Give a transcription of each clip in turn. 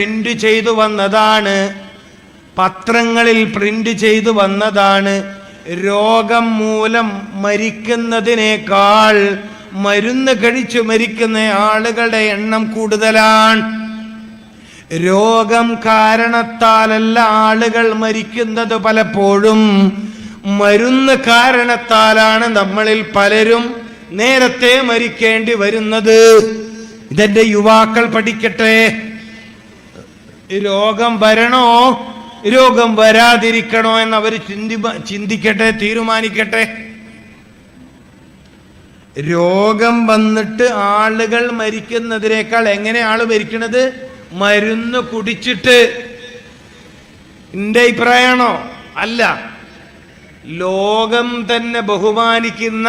Print ചെയ്തു വന്നതാണ്, പത്രങ്ങളിൽ പ്രിന്റ് ചെയ്തു വന്നതാണ്. രോഗം മൂലം മരിക്കുന്നതിനേക്കാൾ മരുന്ന് കഴിച്ചു മരിക്കുന്ന ആളുകളുടെ എണ്ണം കൂടുതലാണ്. രോഗം കാരണത്താലല്ല ആളുകൾ മരിക്കുന്നത്, പലപ്പോഴും മരുന്ന് കാരണത്താലാണ് നമ്മളിൽ പലരും നേരത്തെ മരിക്കേണ്ടി വരുന്നത്. ഇതെന്റെ യുവാക്കൾ പഠിക്കട്ടെ. രോഗം വരണോ രോഗം വരാതിരിക്കണോ എന്നവർ ചിന്തിക്കട്ടെ, തീരുമാനിക്കട്ടെ. രോഗം വന്നിട്ട് ആളുകൾ മരിക്കുന്നതിനേക്കാൾ എങ്ങനെ ആള് മരിക്കണത്? മരുന്ന് കുടിച്ചിട്ട്. എന്റെ അഭിപ്രായമാണോ? അല്ല. ലോകം തന്നെ ബഹുമാനിക്കുന്ന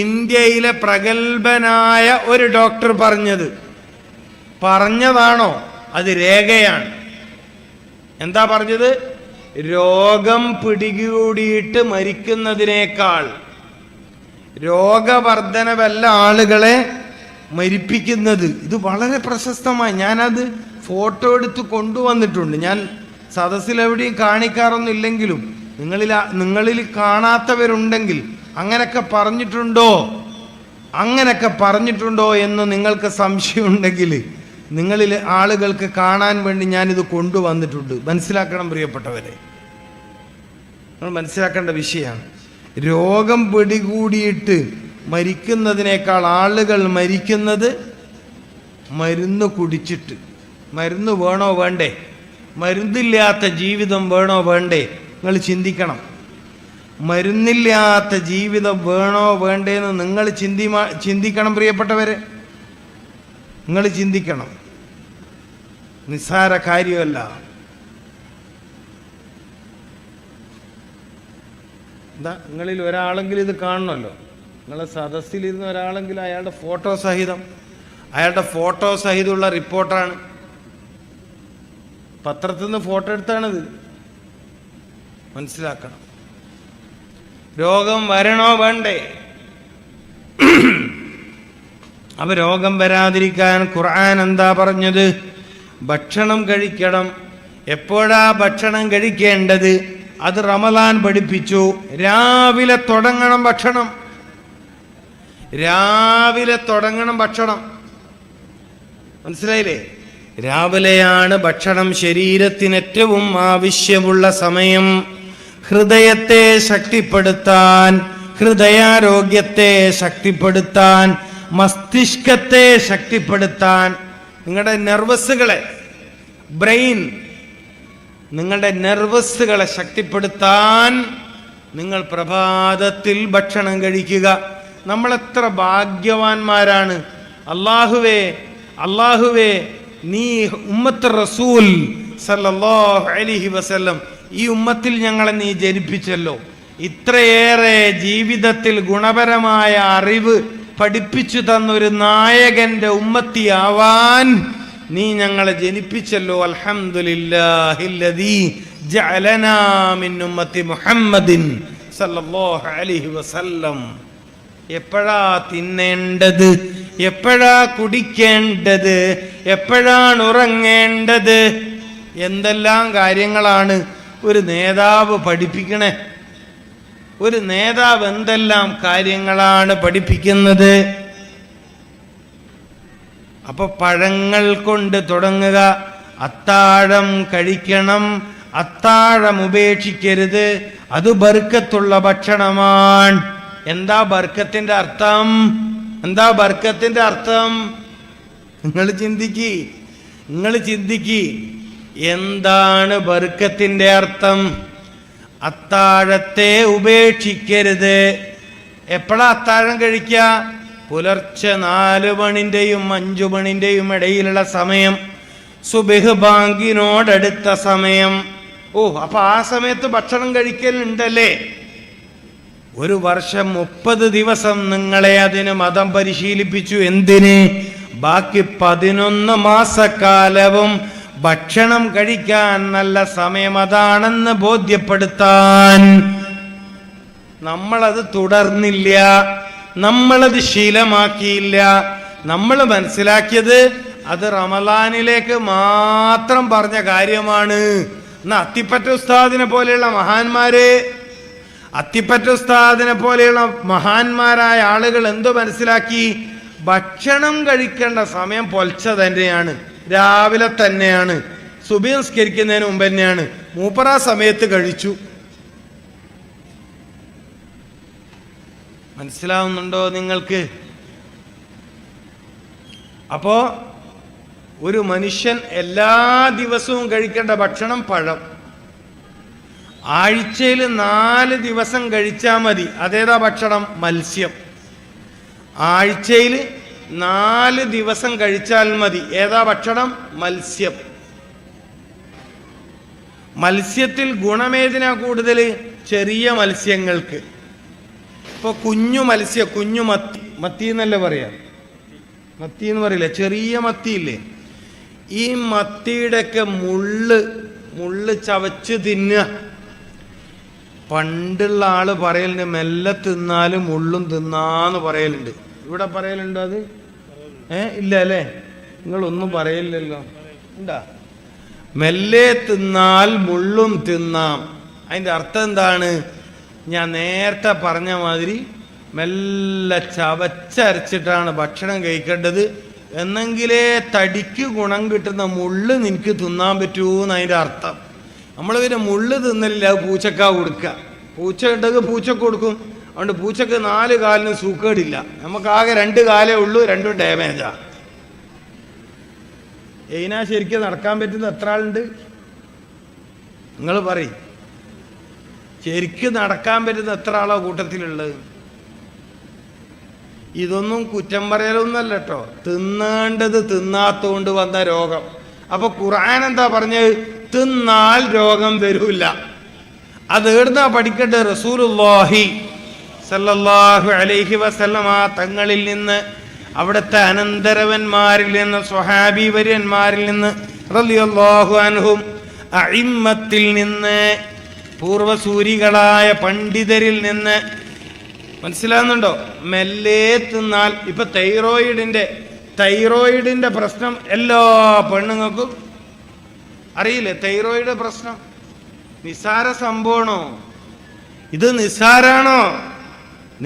ഇന്ത്യയിലെ പ്രഗത്ഭനായ ഒരു ഡോക്ടർ പറഞ്ഞതാണോ? അത് രേഖയാണ്. എന്താ പറഞ്ഞത്? രോഗം പിടികൂടിയിട്ട് മരിക്കുന്നതിനേക്കാൾ രോഗവർദ്ധനവല്ല ആളുകളെ മരിപ്പിക്കുന്നത്. ഇത് വളരെ പ്രശസ്തമായി. ഞാനത് ഫോട്ടോ എടുത്ത് കൊണ്ടുവന്നിട്ടുണ്ട്. ഞാൻ സദസ്സിലെവിടെയും കാണിക്കാറൊന്നും ഇല്ലെങ്കിലും നിങ്ങളിൽ കാണാത്തവരുണ്ടെങ്കിൽ അങ്ങനൊക്കെ പറഞ്ഞിട്ടുണ്ടോ എന്ന് നിങ്ങൾക്ക് സംശയമുണ്ടെങ്കിൽ നിങ്ങളിൽ ആളുകൾക്ക് കാണാൻ വേണ്ടി ഞാനിത് കൊണ്ടുവന്നിട്ടുണ്ട്. മനസ്സിലാക്കണം പ്രിയപ്പെട്ടവരെ, നമ്മൾ മനസ്സിലാക്കേണ്ട വിഷയമാണ്. രോഗം പിടികൂടിയിട്ട് മരിക്കുന്നതിനേക്കാൾ ആളുകൾ മരിക്കുന്നത് മരുന്ന് കുടിച്ചിട്ട്. മരുന്ന് വേണോ വേണ്ടേ? മരുന്നില്ലാത്ത ജീവിതം വേണോ വേണ്ടേ? നിങ്ങൾ ചിന്തിക്കണം. മരുന്നില്ലാത്ത ജീവിതം വേണോ വേണ്ടേന്ന് നിങ്ങൾ ചിന്തിക്കണം പ്രിയപ്പെട്ടവരെ. നിങ്ങൾ ചിന്തിക്കണം. നിസ്സാര കാര്യമല്ല. എന്താ, നിങ്ങളിൽ ഒരാളെങ്കിലും ഇത് കാണണമല്ലോ. നിങ്ങളെ സദസ്സിലിരുന്ന ഒരാളെങ്കിലും അയാളുടെ ഫോട്ടോ സഹിതമുള്ള റിപ്പോർട്ടാണ്. പത്രത്തിൽ നിന്ന് ഫോട്ടോ എടുത്താണിത്. മനസ്സിലാക്കണം. രോഗം വരണോ വേണ്ടേ? അപ്പൊ രോഗം വരാതിരിക്കാൻ ഖുർആൻ എന്താ പറഞ്ഞത്? ഭക്ഷണം കഴിക്കണം. എപ്പോഴാ ഭക്ഷണം കഴിക്കേണ്ടത്? അത് റമദാൻ പഠിപ്പിച്ചു. രാവിലെ തുടങ്ങണം ഭക്ഷണം. മനസ്സിലായില്ലേ? രാവിലെയാണ് ഭക്ഷണം ശരീരത്തിന് ഏറ്റവും ആവശ്യമുള്ള സമയം. ഹൃദയത്തെ ശക്തിപ്പെടുത്താൻ, ഹൃദയാരോഗ്യത്തെ ശക്തിപ്പെടുത്താൻ, മസ്തിഷ്കത്തെ ശക്തിപ്പെടുത്താൻ, നിങ്ങളുടെ നെർവസുകളെ ശക്തിപ്പെടുത്താൻ നിങ്ങൾ പ്രഭാതത്തിൽ ഭക്ഷണം കഴിക്കുക. നമ്മളെത്ര ഭാഗ്യവാന്മാരാണ്. അല്ലാഹുവേ നീ ഉമ്മത്ത് റസൂൽ സല്ലല്ലാഹു അലൈഹി വസല്ലം, ഈ ഉമ്മത്തിൽ ഞങ്ങളെ നീ ജനിപ്പിച്ചല്ലോ. ഇത്രയേറെ ജീവിതത്തിൽ ഗുണപരമായ അറിവ് പഠിപ്പിച്ചു തന്നൊരു നായകന്റെ ഉമ്മത്തിയാവാൻ നീ ഞങ്ങളെ ജനിപ്പിച്ചല്ലോ. അൽഹംദുലില്ലാഹില്ലദീ ജഅലനാ മിൻ ഉമ്മത്തി മുഹമ്മദിൻ സല്ലല്ലാഹു അലൈഹി വസല്ലം. എപ്പോഴാ തിന്നേണ്ടത്? എപ്പോഴാ കുടിക്കേണ്ടത്? എപ്പോഴാണ് ഉറങ്ങേണ്ടത്? എന്തെല്ലാം കാര്യങ്ങളാണ് ഒരു നേതാവ് പഠിപ്പിക്കണേ. ഒരു നേതാവ് എന്തെല്ലാം കാര്യങ്ങളാണ് പഠിപ്പിക്കുന്നത്. അപ്പൊ പഴങ്ങൾ കൊണ്ട് തുടങ്ങുക. അത്താഴം കഴിക്കണം. അത്താഴം ഉപേക്ഷിക്കരുത്. അത് ബർക്കത്തുള്ള ഭക്ഷണമാണ്. എന്താ ബർക്കത്തിന്റെ അർത്ഥം? നിങ്ങൾ ചിന്തിക്ക്. എന്താണ് ബർക്കത്തിന്റെ അർത്ഥം? അത്താഴത്തെ ഉപേക്ഷിക്കരുത്. എപ്പോഴാ അത്താഴം കഴിക്കുക? പുലർച്ചെ 4 മണിൻ്റെയും 5 മണിൻ്റെയും ഇടയിലുള്ള സമയം, സുബ്ഹ് ബാങ്കിനോടടുത്ത സമയം. അപ്പൊ ആ സമയത്ത് ഭക്ഷണം കഴിക്കലുണ്ടല്ലേ? ഒരു വർഷം 30 ദിവസം നിങ്ങളെ അതിന് മതം പരിശീലിപ്പിച്ചു. എന്തിന്? ബാക്കി 11 മാസക്കാലവും ഭക്ഷണം കഴിക്കാൻ നല്ല സമയം അതാണെന്ന് ബോധ്യപ്പെടുത്താൻ. നമ്മളത് തുടർന്നില്ല, നമ്മളത് ശീലമാക്കിയില്ല. നമ്മൾ മനസ്സിലാക്കിയത് അത് റമദാനിലേക്ക് മാത്രം പറഞ്ഞ കാര്യമാണ്. എന്നാ അത്തിപ്പറ്റ ഉസ്താദിനെ പോലെയുള്ള മഹാന്മാര്, അത്തിപ്പറ്റ ഉസ്താദിനെ പോലെയുള്ള മഹാന്മാരായ ആളുകൾ എന്തു മനസ്സിലാക്കി? ഭക്ഷണം കഴിക്കേണ്ട സമയം പൊൽച്ച തന്നെയാണ്, രാവിലെ തന്നെയാണ്, സുബഹി നിസ്കരിക്കുന്നതിന് മുമ്പ് തന്നെയാണ്. മൂപ്പറ സമയത്ത് കഴിച്ചു. മനസ്സിലാവുന്നുണ്ടോ നിങ്ങൾക്ക്? അപ്പോ ഒരു മനുഷ്യൻ എല്ലാ ദിവസവും കഴിക്കേണ്ട ഭക്ഷണം പഴം. ആഴ്ചയിൽ 4 ദിവസം കഴിച്ചാൽ മതി. അതേതാ ഭക്ഷണം? മത്സ്യം. ആഴ്ചയിൽ 4 ദിവസം കഴിച്ചാൽ മതി. ഏതാ ഭക്ഷണം? മത്സ്യം. മത്സ്യത്തിൽ ഗുണമേതിനാ കൂടുതൽ? ചെറിയ മത്സ്യങ്ങൾക്ക്. ഇപ്പൊ കുഞ്ഞു മത്സ്യം, കുഞ്ഞു മത്തി, മത്തി എന്നല്ലേ പറയാ, മത്തി എന്ന് പറയില്ല, ചെറിയ മത്തിയില്ലേ, ഈ മത്തിയുടെയൊക്കെ മുള്ള് ചവച്ച് തിന്നുക. പണ്ടുള്ള ആള് പറയലുണ്ട്, മെല്ലെ തിന്നാലും മുള്ളും തിന്നാന്ന് പറയലുണ്ട്. ഇവിടെ പറയലുണ്ടോ അത്? ഇല്ല അല്ലേ? നിങ്ങളൊന്നും പറയില്ലല്ലോ. ഉണ്ടാ? മെല്ലെ തിന്നാൽ മുള്ളും തിന്നാം. അതിൻ്റെ അർത്ഥം എന്താണ്? ഞാൻ നേരത്തെ പറഞ്ഞ മാതിരി മെല്ലെ ചവച്ചരച്ചിട്ടാണ് ഭക്ഷണം കഴിക്കേണ്ടത്. എന്നെങ്കിലേ തടിക്ക് ഗുണം കിട്ടുന്ന മുള്ള് നിനക്ക് തിന്നാൻ പറ്റൂന്ന് അതിൻ്റെ അർത്ഥം. നമ്മൾ പിന്നെ മുള്ള് തിന്നലില്ല, അത് പൂച്ചക്കാ കൊടുക്കുക. പൂച്ച ഉണ്ടെങ്കിൽ പൂച്ചക്ക് കൊടുക്കും. അതുകൊണ്ട് പൂച്ചക്ക് 4 കാലിന് സൂക്കേടില്ല. നമുക്കാകെ 2 കാലേ ഉള്ളൂ, 2ഉം ഡാമേജാ. ഇതിനാ ശരിക്കും നടക്കാൻ പറ്റുന്ന എത്ര ആളുണ്ട്? നിങ്ങൾ പറയും, ശരിക്കും നടക്കാൻ പറ്റുന്ന എത്ര ആളോ കൂട്ടത്തിലുള്ളത്? ഇതൊന്നും കുറ്റം പറയലൊന്നല്ല കേട്ടോ, തിന്നേണ്ടത് തിന്നാത്തോണ്ട് വന്ന രോഗം. അപ്പൊ ഖുർആൻ എന്താ പറഞ്ഞത്? തിന്നാൽ രോഗം വരൂല. അത് എവിടുന്നാ പഠിക്കേണ്ടത്? റസൂലുള്ളാഹി സല്ലല്ലാഹു അലൈഹി വസല്ലമ തങ്ങളിൽ നിന്ന്, അവിടുത്തെ അനന്തരവന്മാരിൽ നിന്ന്, സ്വഹാബി വര്യന്മാരിൽ നിന്ന്, റളിയല്ലാഹു അൻഹും, അഇമ്മത്തിൽ നിന്ന്, പൂർവസൂരികളായ പണ്ഡിതരിൽ നിന്ന്. മനസ്സിലാകുന്നുണ്ടോ? മെല്ലെ തിന്നാൽ. ഇപ്പൊ തൈറോയിഡിന്റെ പ്രശ്നം എല്ലാ പെണ്ണുങ്ങൾക്കും അറിയില്ലേ? തൈറോയിഡ് പ്രശ്നം നിസ്സാര സംഭവമാണോ? ഇത് നിസ്സാരാണോ?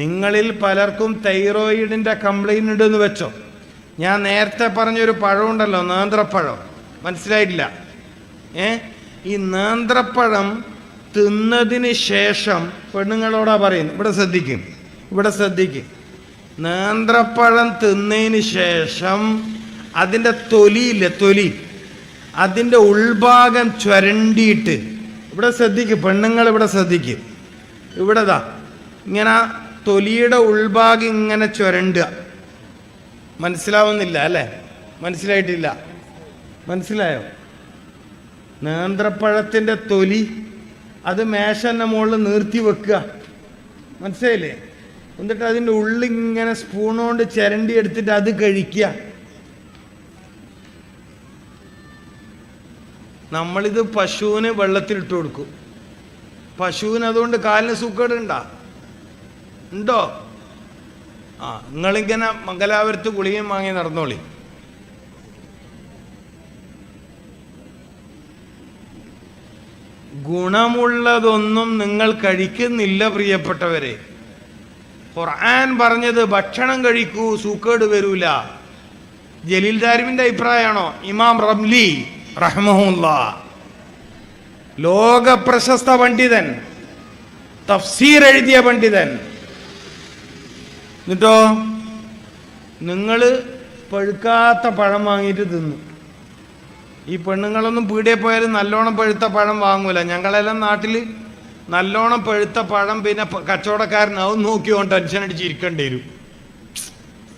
നിങ്ങളിൽ പലർക്കും തൈറോയിഡിന്റെ കംപ്ലൈന്റ് ഉണ്ടെന്ന് വെച്ചോ. ഞാൻ നേരത്തെ പറഞ്ഞൊരു പഴമുണ്ടല്ലോ, നേന്ത്രപ്പഴം. മനസ്സിലായിട്ടില്ല? ഈ നേന്ത്രപ്പഴം തിന്നതിന് ശേഷം പെണ്ണുങ്ങളോടാ പറയുന്നു, ഇവിടെ ശ്രദ്ധിക്കും. നേന്ത്രപ്പഴം തിന്നതിന് ശേഷം അതിൻ്റെ തൊലിയില്ലേ, തൊലി, അതിൻ്റെ ഉൾഭാഗം ചുരണ്ടിയിട്ട്, ഇവിടെ ശ്രദ്ധിക്കും പെണ്ണുങ്ങൾ, ഇവിടെ ശ്രദ്ധിക്കും. ഇവിടെതാ ഇങ്ങനെ തൊലിയുടെ ഉൾഭാഗം ഇങ്ങനെ ചുരണ്ടുക. മനസ്സിലാവുന്നില്ല അല്ലേ? മനസ്സിലായിട്ടില്ല? മനസ്സിലായോ? നേന്ത്രപ്പഴത്തിൻ്റെ തൊലി അത് മേശൻ്റെ മുകളിൽ നിർത്തി വെക്കുക. മനസ്സിലായില്ലേ? എന്നിട്ട് അതിൻ്റെ ഉള്ളിങ്ങനെ സ്പൂണുകൊണ്ട് ചിരണ്ടി എടുത്തിട്ട് അത് കഴിക്കുക. നമ്മളിത് പശുവിന് വെള്ളത്തിലിട്ട് കൊടുക്കും. പശുവിന് അതുകൊണ്ട് കാലിന് സുഖേടുണ്ടോ? ഉണ്ടോ? നിങ്ങളിങ്ങനെ മംഗലാപുരത്ത് ഗുളികയും വാങ്ങി നടന്നോളി. ഗുണമുള്ളതൊന്നും നിങ്ങൾ കഴിക്കുന്നില്ല പ്രിയപ്പെട്ടവരെ. ഖുർആൻ പറഞ്ഞത് ഭക്ഷണം കഴിക്കൂ, സൂക്കേട് വരൂല. ജലീൽ ദാരിമിന്റെ അഭിപ്രായമാണോ? ഇമാം റംലി റഹ്മഹുല്ലാഹ്, ലോക പ്രശസ്ത പണ്ഡിതൻ, തഫ്സീർ എഴുതിയ പണ്ഡിതൻ. എന്നിട്ടോ നിങ്ങൾ പഴുക്കാത്ത പഴം വാങ്ങിയിട്ട് തിന്നു. ഈ പെണ്ണുങ്ങളൊന്നും പീടിയെ പോയാലും നല്ലോണം പഴുത്ത പഴം വാങ്ങൂല. ഞങ്ങളെല്ലാം നാട്ടിൽ നല്ലോണം പഴുത്ത പഴം പിന്നെ കച്ചവടക്കാരനാവും നോക്കിയോ ടെൻഷൻ അടിച്ചിരിക്കേണ്ടി വരും.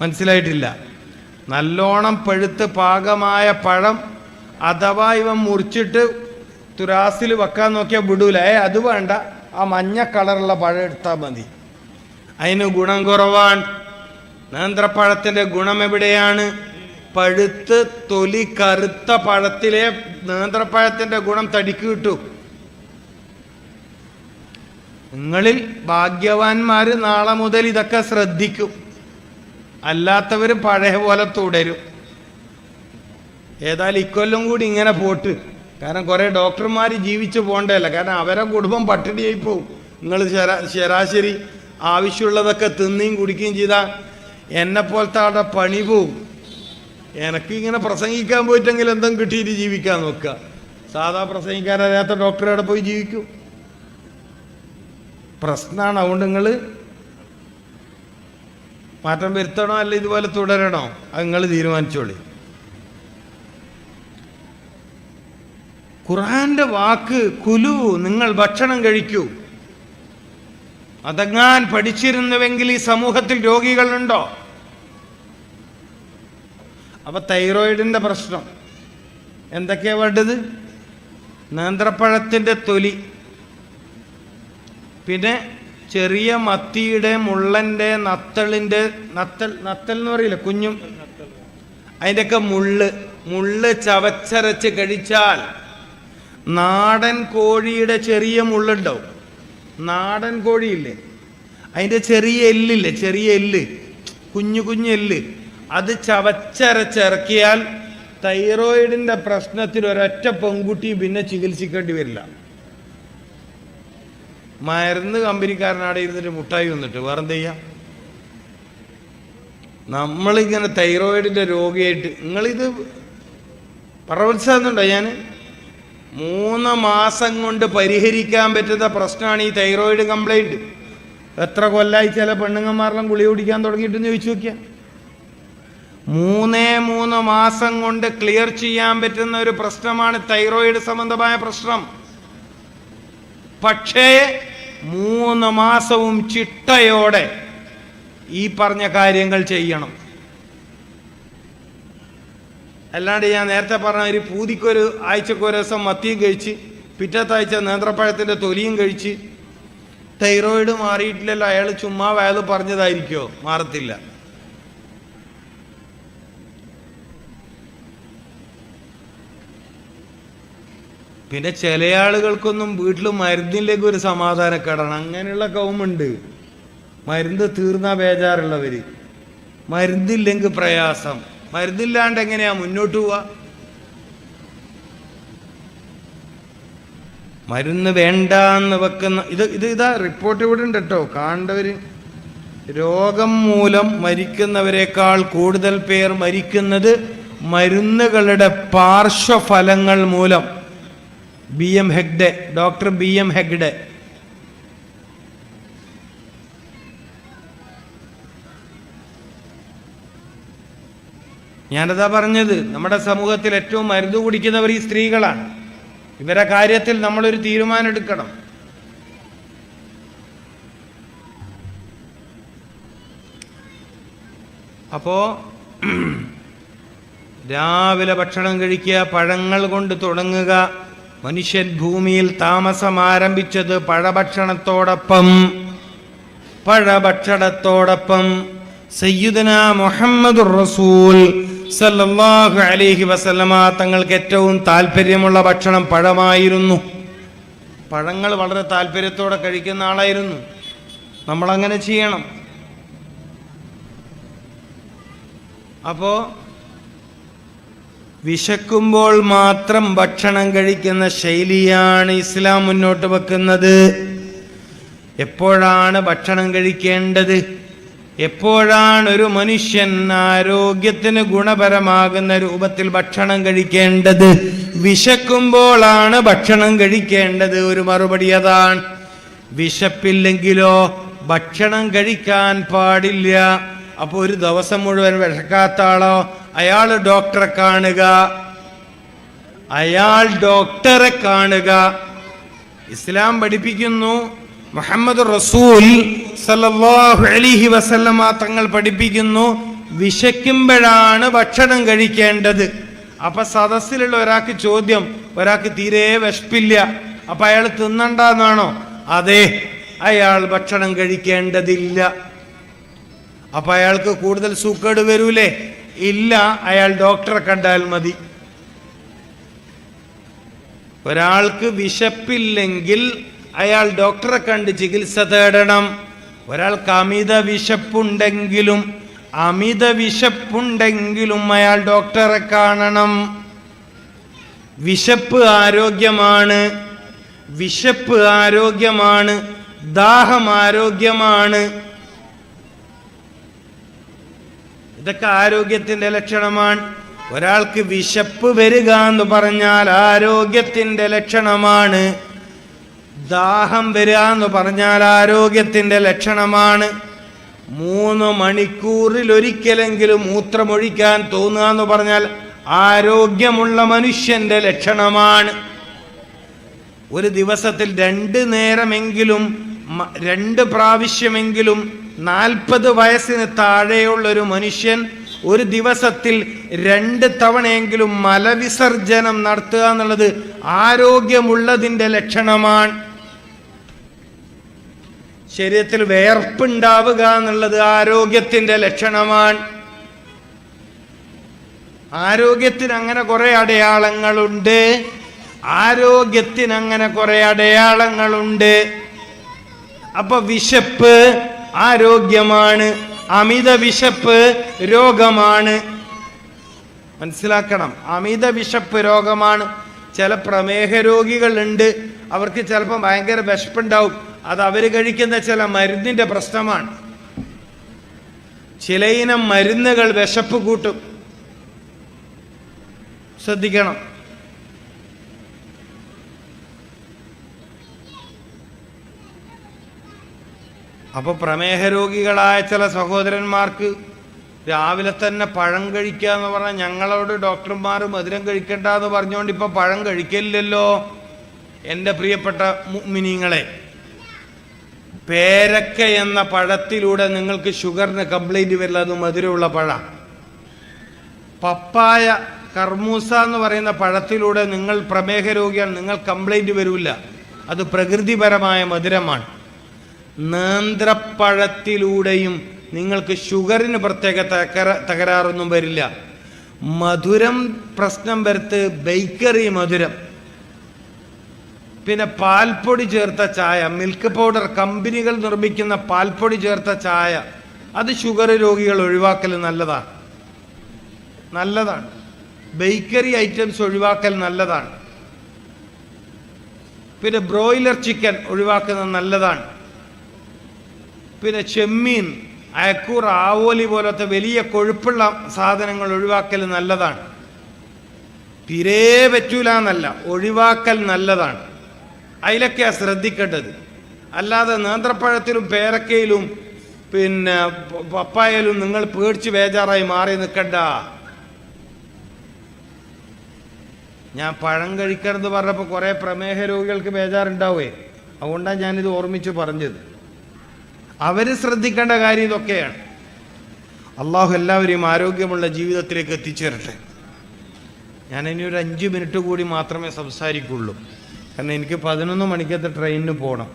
മനസ്സിലായിട്ടില്ല? നല്ലോണം പഴുത്ത് പാകമായ പഴം അഥവാ ഇവൻ മുറിച്ചിട്ട് തുരാസിൽ വെക്കാൻ നോക്കിയാൽ വിടൂല. അത് വേണ്ട, ആ മഞ്ഞ കളറുള്ള പഴം എടുത്താൽ മതി. അതിന് ഗുണം കുറവാണ്. നേന്ത്രപ്പഴത്തിൻ്റെ ഗുണം എവിടെയാണ്? പഴുത്ത് തൊലി കറുത്ത പഴത്തിലെ നേന്ത്രപ്പഴത്തിൻ്റെ ഗുണം തടിക്ക് കിട്ടും. നിങ്ങളിൽ ഭാഗ്യവാന്മാർ നാളെ മുതൽ ഇതൊക്കെ ശ്രദ്ധിക്കും. അല്ലാത്തവർ പഴയ പോലെ തുടരും. ഏതായാലും ഇക്കൊല്ലം കൂടി ഇങ്ങനെ പോട്ട്. കാരണം കുറേ ഡോക്ടർമാർ ജീവിച്ചു പോകണ്ടല്ല, കാരണം അവരെ കുടുംബം പട്ടിണിയായി പോവും. നിങ്ങൾ ശരാശരി ആവശ്യമുള്ളതൊക്കെ തിന്നുകയും കുടിക്കുകയും ചെയ്താൽ എന്നെപ്പോലത്തെ അവിടെ പണി പോവും. എനിക്ക് ഇങ്ങനെ പ്രസംഗിക്കാൻ പോയിട്ടെങ്കിൽ എന്തെങ്കിലും കിട്ടിയിട്ട് ജീവിക്കാൻ നോക്കുക. സാധാ പ്രസംഗിക്കാനറിയാത്ത ഡോക്ടറെ അവിടെ പോയി ജീവിക്കും. പ്രശ്നമാണ്. അതുകൊണ്ട് നിങ്ങൾ മാറ്റം വരുത്തണോ അല്ല ഇതുപോലെ തുടരണോ അത് നിങ്ങൾ തീരുമാനിച്ചോളി. ഖുർആന്റെ വാക്ക് കുലു, നിങ്ങൾ ഭക്ഷണം കഴിക്കൂ. അതങ്ങാൻ പഠിച്ചിരുന്നുവെങ്കിൽ ഈ സമൂഹത്തിൽ രോഗികളുണ്ടോ? അപ്പൊ തൈറോയിഡിന്റെ പ്രശ്നം എന്തൊക്കെയാ വേണ്ടത്? നേന്ത്രപ്പഴത്തിന്റെ തൊലി, പിന്നെ ചെറിയ മത്തിയുടെ, മുള്ളന്റെ, നത്തളിന്റെ, നത്തൽ എന്ന് പറയില്ല കുഞ്ഞും, അതിൻ്റെയൊക്കെ മുള്ള് ചവച്ചരച്ച് കഴിച്ചാൽ, നാടൻ കോഴിയുടെ ചെറിയ മുള്ളുണ്ടാവും. നാടൻ കോഴിയില്ലേ, അതിൻ്റെ ചെറിയ എല്ലില്ലേ, ചെറിയ എല്ല്, കുഞ്ഞു എല്ല്, അത് ചവച്ചരച്ചിറക്കിയാൽ തൈറോയിഡിന്റെ പ്രശ്നത്തിൽ ഒരൊറ്റ പെൺകുട്ടി പിന്നെ ചികിത്സിക്കേണ്ടി വരില്ല. മരുന്ന് കമ്പനിക്കാരനാടെ ഇരുന്നിട്ട് മുട്ടായി വന്നിട്ട് വേറെന്ത് ചെയ്യാം? നമ്മളിങ്ങനെ തൈറോയിഡിന്റെ രോഗിയായിട്ട് നിങ്ങളിത് പറവത്സാകുന്നുണ്ടോ? ഞാൻ 3 മാസം കൊണ്ട് പരിഹരിക്കാൻ പറ്റുന്ന പ്രശ്നമാണ് ഈ തൈറോയിഡ് കംപ്ലൈൻറ്റ്. എത്ര കൊല്ലായി ചില പെണ്ണുങ്ങന്മാരെല്ലാം ഗുളിക കുടിക്കാൻ തുടങ്ങിയിട്ടെന്ന് ചോദിച്ചു നോക്കിയാൽ 3 മാസം കൊണ്ട് ക്ലിയർ ചെയ്യാൻ പറ്റുന്ന ഒരു പ്രശ്നമാണ് തൈറോയിഡ് സംബന്ധമായ പ്രശ്നം. പക്ഷേ 3 മാസവും ചിട്ടയോടെ ഈ പറഞ്ഞ കാര്യങ്ങൾ ചെയ്യണം. അല്ലാണ്ട് ഞാൻ നേരത്തെ പറഞ്ഞ ഒരു പൂതിക്കൊരു ആഴ്ചക്കൊരു ദിവസം മത്തിയും കഴിച്ച് പിറ്റത്തെ ആഴ്ച നേന്ത്രപ്പഴത്തിൻ്റെ തൊലിയും കഴിച്ച് തൈറോയിഡ് മാറിയിട്ടില്ലല്ലോ, അയാൾ ചുമ്മാ വയത് പറഞ്ഞതായിരിക്കുമോ? മാറത്തില്ല. പിന്നെ ചില ആളുകൾക്കൊന്നും വീട്ടിൽ മരുന്നിലേക്ക് ഒരു സമാധാനക്കേടാണ്. അങ്ങനെയുള്ള കൗമുണ്ട്. മരുന്ന് തീർന്നാ ബേജാറുള്ളവർ, മരുന്നില്ലെങ്കിൽ പ്രയാസം. മരുന്നില്ലാണ്ട് എങ്ങനെയാ മുന്നോട്ട് പോവാ? മരുന്ന് വേണ്ടാന്ന് വെക്കുന്ന ഇതാ റിപ്പോർട്ട് ഇവിടെ ഉണ്ട് കേട്ടോ, കാണേണ്ടവര്. രോഗം മൂലം മരിക്കുന്നവരെക്കാൾ കൂടുതൽ പേർ മരിക്കുന്നത് മരുന്നുകളുടെ പാർശ്വഫലങ്ങൾ മൂലം. Doctor BM Hegde. ഞാനതാ പറഞ്ഞത്, നമ്മുടെ സമൂഹത്തിൽ ഏറ്റവും മരുന്ന് കുടിക്കുന്നവർ ഈ സ്ത്രീകളാണ്. ഇവരെ കാര്യത്തിൽ നമ്മളൊരു തീരുമാനം എടുക്കണം. അപ്പോ രാവിലെ ഭക്ഷണം കഴിക്കുക, പഴങ്ങൾ കൊണ്ട് തുടങ്ങുക. മനുഷ്യൻ ഭൂമിയിൽ താമസം ആരംഭിച്ചത് പഴഭക്ഷണത്തോടൊപ്പം സയ്യിദുനാ മുഹമ്മദുർ റസൂൽ സല്ലല്ലാഹു അലൈഹി വസല്ലമ തങ്ങൾക്ക് ഏറ്റവും താല്പര്യമുള്ള ഭക്ഷണം പഴമായിരുന്നു. പഴങ്ങൾ വളരെ താല്പര്യത്തോടെ കഴിക്കുന്ന ആളായിരുന്നു. നമ്മളങ്ങനെ ചെയ്യണം. അപ്പോ വിശക്കുമ്പോൾ മാത്രം ഭക്ഷണം കഴിക്കുന്ന ശൈലിയാണ് ഇസ്ലാം മുന്നോട്ട് വെക്കുന്നത്. എപ്പോഴാണ് ഭക്ഷണം കഴിക്കേണ്ടത്? എപ്പോഴാണ് ഒരു മനുഷ്യൻ ആരോഗ്യത്തിന് ഗുണപരമാകുന്ന രൂപത്തിൽ ഭക്ഷണം കഴിക്കേണ്ടത്? വിശക്കുമ്പോഴാണ് ഭക്ഷണം കഴിക്കേണ്ടത്. ഒരു മറുപടി അതാണ്. വിശപ്പില്ലെങ്കിലോ ഭക്ഷണം കഴിക്കാൻ പാടില്ല. അപ്പോൾ ഒരു ദിവസം മുഴുവൻ വിശക്കാത്ത ആളോ, അയാൾ ഡോക്ടറെ കാണുക. ഇസ്ലാം പഠിപ്പിക്കുന്നു, മുഹമ്മദ് റസൂൽ സല്ലല്ലാഹു അലൈഹി വസല്ലമ തങ്ങൾ പഠിപ്പിക്കുന്നു, വിശക്കുമ്പോഴാണ് ഭക്ഷണം കഴിക്കേണ്ടത്. അപ്പൊ സദസ്സിലുള്ള ഒരാൾക്ക് ചോദ്യം, ഒരാൾക്ക് തീരെ വിശപ്പില്ല, അപ്പൊ അയാൾ തിന്നണ്ടെന്നാണോ? അതെ, അയാൾ ഭക്ഷണം കഴിക്കേണ്ടതില്ല. അപ്പൊ അയാൾക്ക് കൂടുതൽ സൂക്കേട് വരൂലേ? ഇല്ല, അയാൾ ഡോക്ടറെ കണ്ടാൽ മതി. ഒരാൾക്ക് വിശപ്പില്ലെങ്കിൽ അയാൾ ഡോക്ടറെ കണ്ട് ചികിത്സ തേടണം. ഒരാൾക്ക് അമിത വിശപ്പുണ്ടെങ്കിലും അയാൾ ഡോക്ടറെ കാണണം. വിശപ്പ് ആരോഗ്യമാണ്, വിശപ്പ് ആരോഗ്യമാണ്, ദാഹം ആരോഗ്യമാണ്. ഇതൊക്കെ ആരോഗ്യത്തിൻ്റെ ലക്ഷണമാണ്. ഒരാൾക്ക് വിശപ്പ് വരിക എന്ന് പറഞ്ഞാൽ ആരോഗ്യത്തിൻ്റെ ലക്ഷണമാണ്. ദാഹം വരിക എന്ന് പറഞ്ഞാൽ ആരോഗ്യത്തിൻ്റെ ലക്ഷണമാണ്. 3 മണിക്കൂറിലൊരിക്കലെങ്കിലും മൂത്രമൊഴിക്കാൻ തോന്നുക എന്ന് പറഞ്ഞാൽ ആരോഗ്യമുള്ള മനുഷ്യൻ്റെ ലക്ഷണമാണ്. ഒരു ദിവസത്തിൽ 2 നേരമെങ്കിലും 2 പ്രാവശ്യമെങ്കിലും 40 വയസ്സിന് താഴെയുള്ളൊരു മനുഷ്യൻ ഒരു ദിവസത്തിൽ 2 തവണയെങ്കിലും മലവിസർജനം നടത്തുക എന്നുള്ളത് ആരോഗ്യമുള്ളതിൻ്റെ ലക്ഷണമാണ്. ശരീരത്തിൽ വിയർപ്പുണ്ടാവുക എന്നുള്ളത് ആരോഗ്യത്തിൻ്റെ ലക്ഷണമാണ്. ആരോഗ്യത്തിന് അങ്ങനെ കുറെ അടയാളങ്ങളുണ്ട്. ആരോഗ്യത്തിന് അങ്ങനെ കുറെ അടയാളങ്ങളുണ്ട്. അപ്പൊ വിശപ്പ് ആരോഗ്യമാണ്, അമിത വിശപ്പ് രോഗമാണ്. മനസ്സിലാക്കണം, അമിത വിശപ്പ് രോഗമാണ്. ചില പ്രമേഹ രോഗികളുണ്ട്, അവർക്ക് ചിലപ്പോൾ ഭയങ്കര വിശപ്പുണ്ടാവും. അത് അവർ കഴിക്കുന്ന ചില മരുന്നിൻ്റെ പ്രശ്നമാണ്. ചിലയിനം മരുന്നുകൾ വിശപ്പ് കൂട്ടും, ശ്രദ്ധിക്കണം. അപ്പോൾ പ്രമേഹ രോഗികളായ ചില സഹോദരന്മാർക്ക് രാവിലെ തന്നെ പഴം കഴിക്കുക എന്ന് പറഞ്ഞാൽ, ഞങ്ങളോട് ഡോക്ടർമാർ മധുരം കഴിക്കണ്ട എന്ന് പറഞ്ഞുകൊണ്ട് ഇപ്പോൾ പഴം കഴിക്കില്ലല്ലോ. എൻ്റെ പ്രിയപ്പെട്ട മുഅ്മിനീങ്ങളെ, പേരക്ക എന്ന പഴത്തിലൂടെ നിങ്ങൾക്ക് ഷുഗറിന് കംപ്ലൈൻറ്റ് വരില്ല, അത് മധുരമുള്ള പഴം. പപ്പായ കർമൂസ എന്ന് പറയുന്ന പഴത്തിലൂടെ നിങ്ങൾ പ്രമേഹ രോഗിയാണ്, നിങ്ങൾ കംപ്ലൈൻറ്റ് വരില്ല, അത് പ്രകൃതിപരമായ മധുരമാണ്. നേന്ത്രപ്പഴത്തിലൂടെയും നിങ്ങൾക്ക് ഷുഗറിന് പ്രത്യേക തകരാറൊന്നും വരില്ല. മധുരം പ്രശ്നം വരുത്ത് ബേക്കറി മധുരം, പിന്നെ പാൽപ്പൊടി ചേർത്ത ചായ, മിൽക്ക് പൗഡർ കമ്പനികൾ നിർമ്മിക്കുന്ന പാൽപ്പൊടി ചേർത്ത ചായ, അത് ഷുഗർ രോഗികൾ ഒഴിവാക്കൽ നല്ലതാണ്, നല്ലതാണ്. ബേക്കറി ഐറ്റംസ് ഒഴിവാക്കൽ നല്ലതാണ്. പിന്നെ ബ്രോയിലർ ചിക്കൻ ഒഴിവാക്കുന്നത് നല്ലതാണ്. പിന്നെ ചെമ്മീൻ, അയക്കൂർ, ആവോലി പോലത്തെ വലിയ കൊഴുപ്പുള്ള സാധനങ്ങൾ ഒഴിവാക്കൽ നല്ലതാണ്. തീരെ പറ്റൂല എന്നല്ല, ഒഴിവാക്കൽ നല്ലതാണ്. അതിലൊക്കെയാണ് ശ്രദ്ധിക്കേണ്ടത്. അല്ലാതെ നേന്ത്രപ്പഴത്തിലും പേരക്കയിലും പിന്നെ പപ്പായയിലും നിങ്ങൾ പേടിച്ച് ബേജാറായി മാറി നിൽക്കണ്ട. ഞാൻ പഴം കഴിക്കരുത് പറഞ്ഞപ്പോൾ കുറേ പ്രമേഹ രോഗികൾക്ക് ബേജാറുണ്ടാവേ, അതുകൊണ്ടാണ് ഞാനിത് ഓർമ്മിച്ച് പറഞ്ഞത്. അവർ ശ്രദ്ധിക്കേണ്ട കാര്യം ഇതൊക്കെയാണ്. അള്ളാഹു എല്ലാവരെയും ആരോഗ്യമുള്ള ജീവിതത്തിലേക്ക് എത്തിച്ചേരട്ടെ. ഞാൻ ഇനി ഒരു 5 മിനിറ്റ് കൂടി മാത്രമേ സംസാരിക്കുള്ളൂ, കാരണം എനിക്ക് 11 മണിക്കത്തെ ട്രെയിനിന് പോകണം.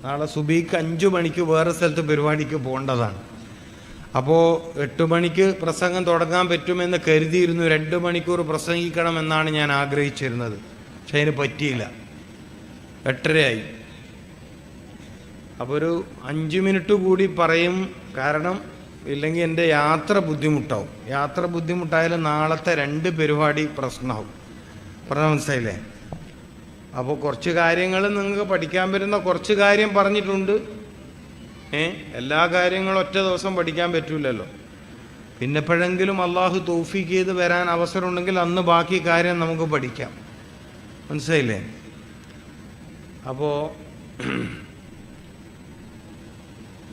നാളെ സുബീക്ക് 5 മണിക്ക് വേറെ സ്ഥലത്ത് പരിപാടിക്ക് പോകേണ്ടതാണ്. അപ്പോൾ 8 മണിക്ക് പ്രസംഗം തുടങ്ങാൻ പറ്റുമെന്ന് കരുതിയിരുന്നു. 2 മണിക്കൂർ പ്രസംഗിക്കണമെന്നാണ് ഞാൻ ആഗ്രഹിച്ചിരുന്നത്, പക്ഷെ അതിന് പറ്റിയില്ല. 8:30 അപ്പോൾ ഒരു 5 മിനിറ്റ് കൂടി പറയും, കാരണം ഇല്ലെങ്കിൽ എൻ്റെ യാത്ര ബുദ്ധിമുട്ടാവും. യാത്ര ബുദ്ധിമുട്ടായാലും നാളത്തെ 2 പരിപാടി പ്രശ്നമാവും. പറഞ്ഞാൽ മനസ്സിലായില്ലേ? അപ്പോൾ കുറച്ച് കാര്യങ്ങൾ നിങ്ങൾക്ക് പഠിക്കാൻ പറ്റുന്ന കുറച്ച് കാര്യം പറഞ്ഞിട്ടുണ്ട്. എല്ലാ കാര്യങ്ങളും ഒറ്റ ദിവസം പഠിക്കാൻ പറ്റൂലല്ലോ. പിന്നെ എപ്പോഴെങ്കിലും അള്ളാഹു തൗഫീഖ് ചെയ്ത് വരാൻ അവസരമുണ്ടെങ്കിൽ അന്ന് ബാക്കി കാര്യം നമുക്ക് പഠിക്കാം. മനസ്സിലായില്ലേ? അപ്പോൾ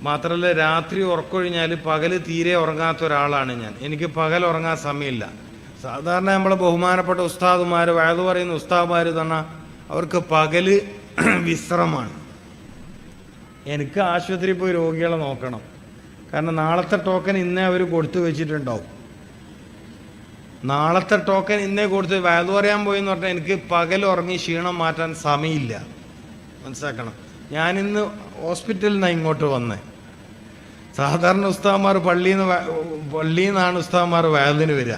മാത്രമല്ല, രാത്രി ഉറക്കൊഴിഞ്ഞാൽ പകൽ തീരെ ഉറങ്ങാത്ത ഒരാളാണ് ഞാൻ. എനിക്ക് പകൽ ഉറങ്ങാൻ സമയമില്ല. സാധാരണ നമ്മളെ ബഹുമാനപ്പെട്ട ഉസ്താദുമാർ, വയലു പറയുന്ന ഉസ്താദുമാർ തന്നെ അവർക്ക് പകൽ വിശ്രമമാണ്. എനിക്ക് ആശുപത്രിയിൽ പോയി രോഗികളെ നോക്കണം, കാരണം നാളത്തെ ടോക്കൺ ഇന്നേ അവർ കൊടുത്തു വെച്ചിട്ടുണ്ടാവും. നാളത്തെ ടോക്കൺ ഇന്നേ കൊടുത്ത് വയലു പറയാൻ പോയി എന്ന് പറഞ്ഞാൽ എനിക്ക് പകൽ ഉറങ്ങി ക്ഷീണം മാറ്റാൻ സമയമില്ല. മനസ്സിലാക്കണം. ഞാനിന്ന് ഹോസ്പിറ്റലിൽ നിന്നാണ് ഇങ്ങോട്ട് വന്നേ. സാധാരണ ഉസ്താദന്മാർ പള്ളിയിൽ നിന്നാണ് ഉസ്താദന്മാർ വയലിന് വരിക.